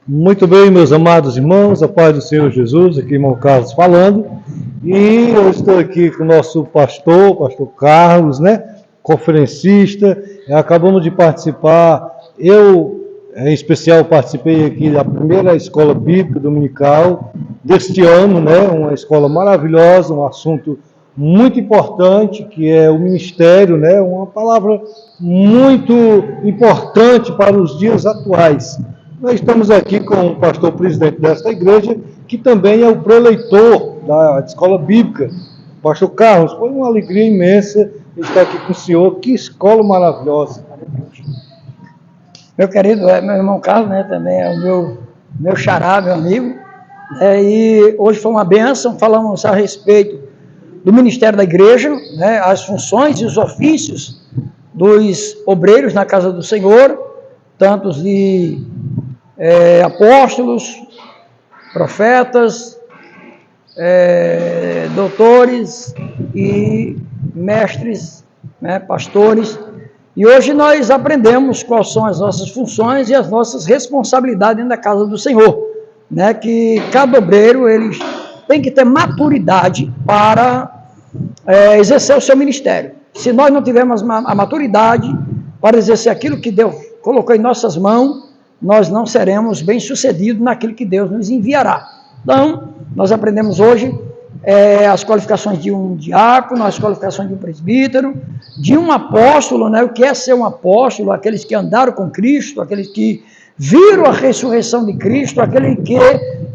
Muito bem, meus amados irmãos, a paz do Senhor Jesus, aqui irmão Carlos falando, e eu estou aqui com o nosso pastor Carlos, conferencista, acabamos de participar, eu em especial participei aqui da primeira escola bíblica dominical deste ano, uma escola maravilhosa, um assunto muito importante, que é o ministério, uma palavra muito importante para os dias atuais. Nós estamos aqui com o pastor presidente desta igreja, que também é o preleitor da escola bíblica, o pastor Carlos. Foi uma alegria imensa estar aqui com o senhor. Que escola maravilhosa. Meu querido, meu irmão Carlos, também é o meu xará, meu amigo. E hoje foi uma bênção, falamos a respeito do ministério da igreja, as funções e os ofícios dos obreiros na casa do Senhor, tantos de apóstolos, profetas, doutores e mestres, pastores. E hoje nós aprendemos quais são as nossas funções e as nossas responsabilidades dentro da casa do Senhor, que cada obreiro ele tem que ter maturidade para exercer o seu ministério. Se nós não tivermos a maturidade para exercer aquilo que Deus colocou em nossas mãos, nós não seremos bem-sucedidos naquilo que Deus nos enviará. Então, nós aprendemos hoje as qualificações de um diácono, as qualificações de um presbítero, de um apóstolo, o que é ser um apóstolo, aqueles que andaram com Cristo, aqueles que viram a ressurreição de Cristo, aqueles que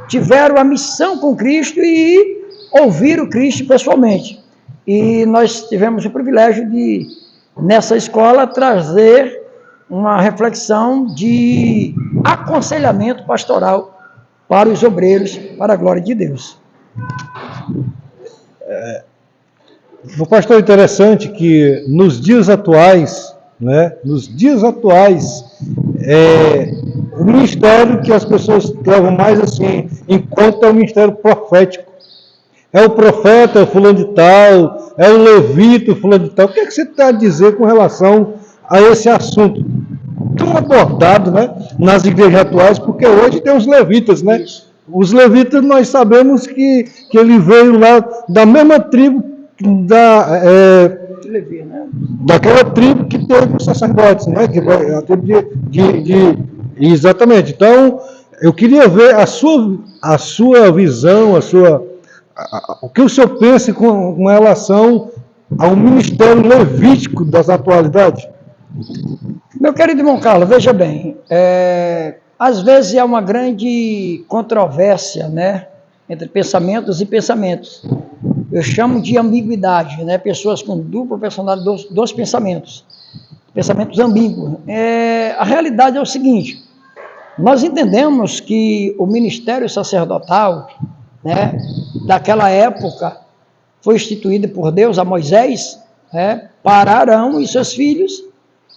tiveram a missão com Cristo e ouviram Cristo pessoalmente. E nós tivemos o privilégio de, nessa escola, trazer uma reflexão de aconselhamento pastoral para os obreiros, para a glória de Deus. O pastor, interessante que nos dias atuais, o ministério que as pessoas levam mais assim em conta é o ministério profético. É o profeta, é o fulano de tal, é o levita, o fulano de tal. O que é que você está a dizer com relação a esse assunto? Tão abordado, nas igrejas atuais, porque hoje tem os levitas, Os levitas, nós sabemos que ele veio lá da mesma tribo, daquela tribo que teve os sacerdotes, Que foi a tribo exatamente. Então, eu queria ver a sua visão, o que o senhor pensa com relação ao ministério levítico das atualidades. Meu querido irmão Carlos, veja bem, às vezes é uma grande controvérsia, entre pensamentos e pensamentos. Eu chamo de ambiguidade, pessoas com dupla personalidade, dois pensamentos ambíguos. A realidade é o seguinte, nós entendemos que o ministério sacerdotal, daquela época, foi instituído por Deus a Moisés, para Arão e seus filhos,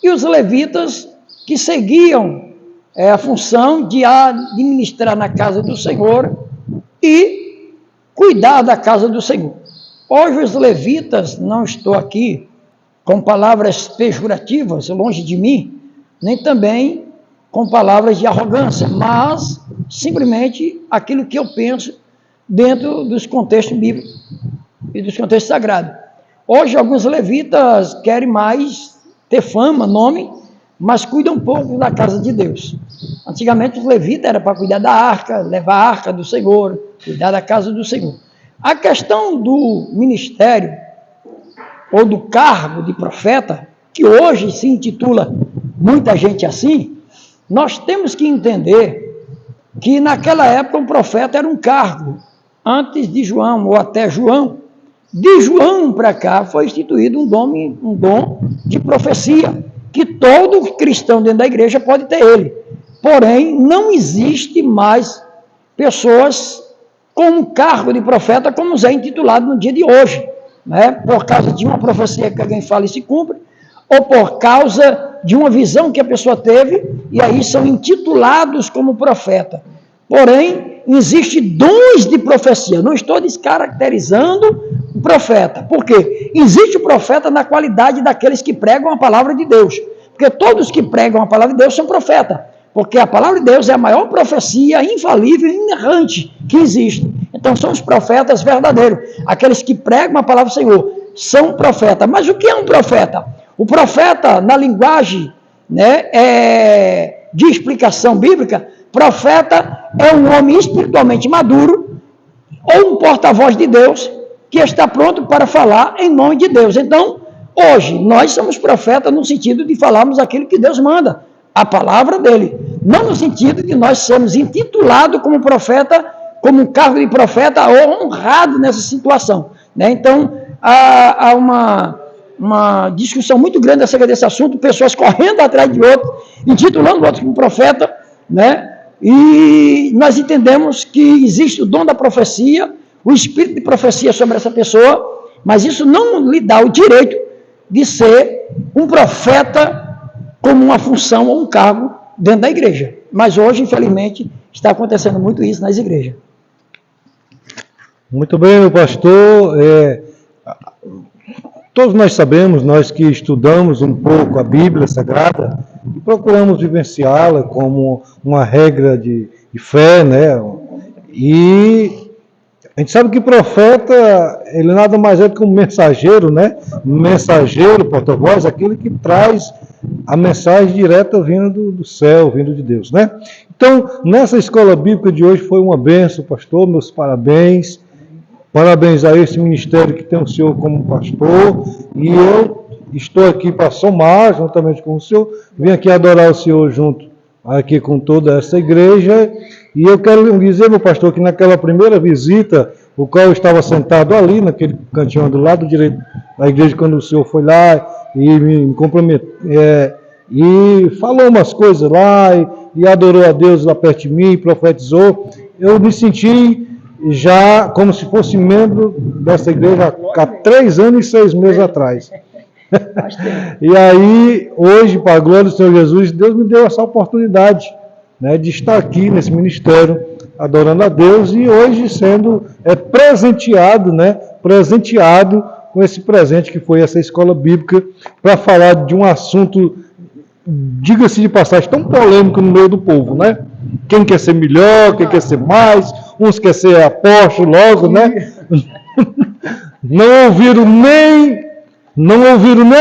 e os levitas que seguiam a função de administrar na casa do Senhor e cuidar da casa do Senhor. Hoje os levitas, não estou aqui com palavras pejorativas, longe de mim, nem também com palavras de arrogância, mas simplesmente aquilo que eu penso dentro dos contextos bíblicos e dos contextos sagrados. Hoje alguns levitas querem mais ter fama, nome, mas cuidam um pouco da casa de Deus. Antigamente os levitas era para cuidar da arca, levar a arca do Senhor, cuidar da casa do Senhor. A questão do ministério, ou do cargo de profeta, que hoje se intitula muita gente assim, nós temos que entender que naquela época um profeta era um cargo, antes de João, ou até João. De João para cá foi instituído um dom de profecia, que todo cristão dentro da igreja pode ter ele. Porém, não existe mais pessoas com um cargo de profeta como é intitulado no dia de hoje, por causa de uma profecia que alguém fala e se cumpre, ou por causa de uma visão que a pessoa teve, e aí são intitulados como profeta. Porém, existe dons de profecia. Não estou descaracterizando o profeta. Por quê? Existe o profeta na qualidade daqueles que pregam a palavra de Deus. Porque todos que pregam a palavra de Deus são profetas. Porque a palavra de Deus é a maior profecia infalível e inerrante que existe. Então são os profetas verdadeiros, aqueles que pregam a palavra do Senhor, são profetas. Mas o que é um profeta? O profeta, na linguagem, né, de explicação bíblica, profeta é um homem espiritualmente maduro ou um porta-voz de Deus que está pronto para falar em nome de Deus. Então, hoje, nós somos profetas no sentido de falarmos aquilo que Deus manda, a palavra dele. Não no sentido de nós sermos intitulados como profeta, como um cargo de profeta ou honrado nessa situação, né? Então, há uma discussão muito grande acerca desse assunto, pessoas correndo atrás de outro, intitulando o outro como profeta, né? E nós entendemos que existe o dom da profecia, o espírito de profecia sobre essa pessoa, mas isso não lhe dá o direito de ser um profeta como uma função ou um cargo dentro da igreja. Mas hoje, infelizmente, está acontecendo muito isso nas igrejas. Muito bem, meu pastor. Todos nós sabemos, nós que estudamos um pouco a Bíblia Sagrada e procuramos vivenciá-la como uma regra de fé, né? E a gente sabe que profeta, ele nada mais é do que um mensageiro, né? Um mensageiro, porta-voz, aquele que traz a mensagem direta vindo do céu, vindo de Deus, né? Então, nessa escola bíblica de hoje foi uma bênção, pastor, meus parabéns. Parabéns a esse ministério que tem o senhor como pastor, e eu estou aqui para somar, juntamente com o senhor, vim aqui adorar o senhor junto aqui com toda essa igreja, e eu quero dizer, meu pastor, que naquela primeira visita, o qual eu estava sentado ali, naquele cantinho do lado direito da igreja, quando o senhor foi lá e me cumprimentou, e falou umas coisas lá, e adorou a Deus lá perto de mim, e profetizou, eu me senti já como se fosse membro dessa igreja há 3 anos e 6 meses atrás. E aí, hoje, para a glória do Senhor Jesus, Deus me deu essa oportunidade, né, de estar aqui nesse ministério, adorando a Deus, e hoje sendo presenteado, né, presenteado com esse presente que foi essa escola bíblica, para falar de um assunto, diga-se de passagem, tão polêmico no meio do povo, né? Quem quer ser melhor, quem quer ser mais, uns querem ser apóstolo logo, né? Não ouviram nem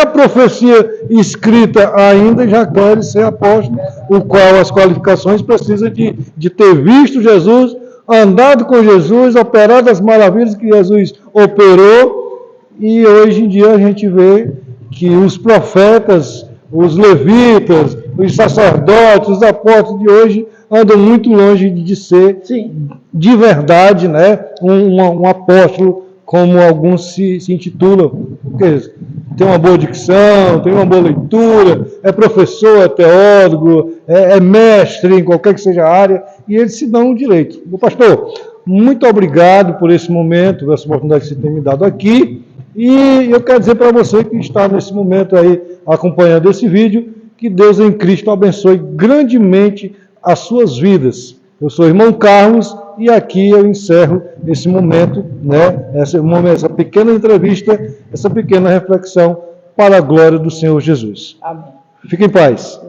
a profecia escrita ainda, já querem ser apóstolo, o qual as qualificações precisam de ter visto Jesus, andado com Jesus, operado as maravilhas que Jesus operou, e hoje em dia a gente vê que os profetas, os levitas, os sacerdotes, os apóstolos de hoje andam muito longe de ser, sim, de verdade, né, um apóstolo, como alguns se intitulam, porque tem uma boa dicção, tem uma boa leitura, é professor, é teólogo, é mestre em qualquer que seja a área, e eles se dão o direito. Meu pastor, muito obrigado por esse momento, por essa oportunidade que você tem me dado aqui, e eu quero dizer para você que está nesse momento aí acompanhando esse vídeo, que Deus em Cristo abençoe grandemente as suas vidas. Eu sou o irmão Carlos e aqui eu encerro esse momento, né, essa pequena entrevista, essa pequena reflexão para a glória do Senhor Jesus. Amém. Fique em paz.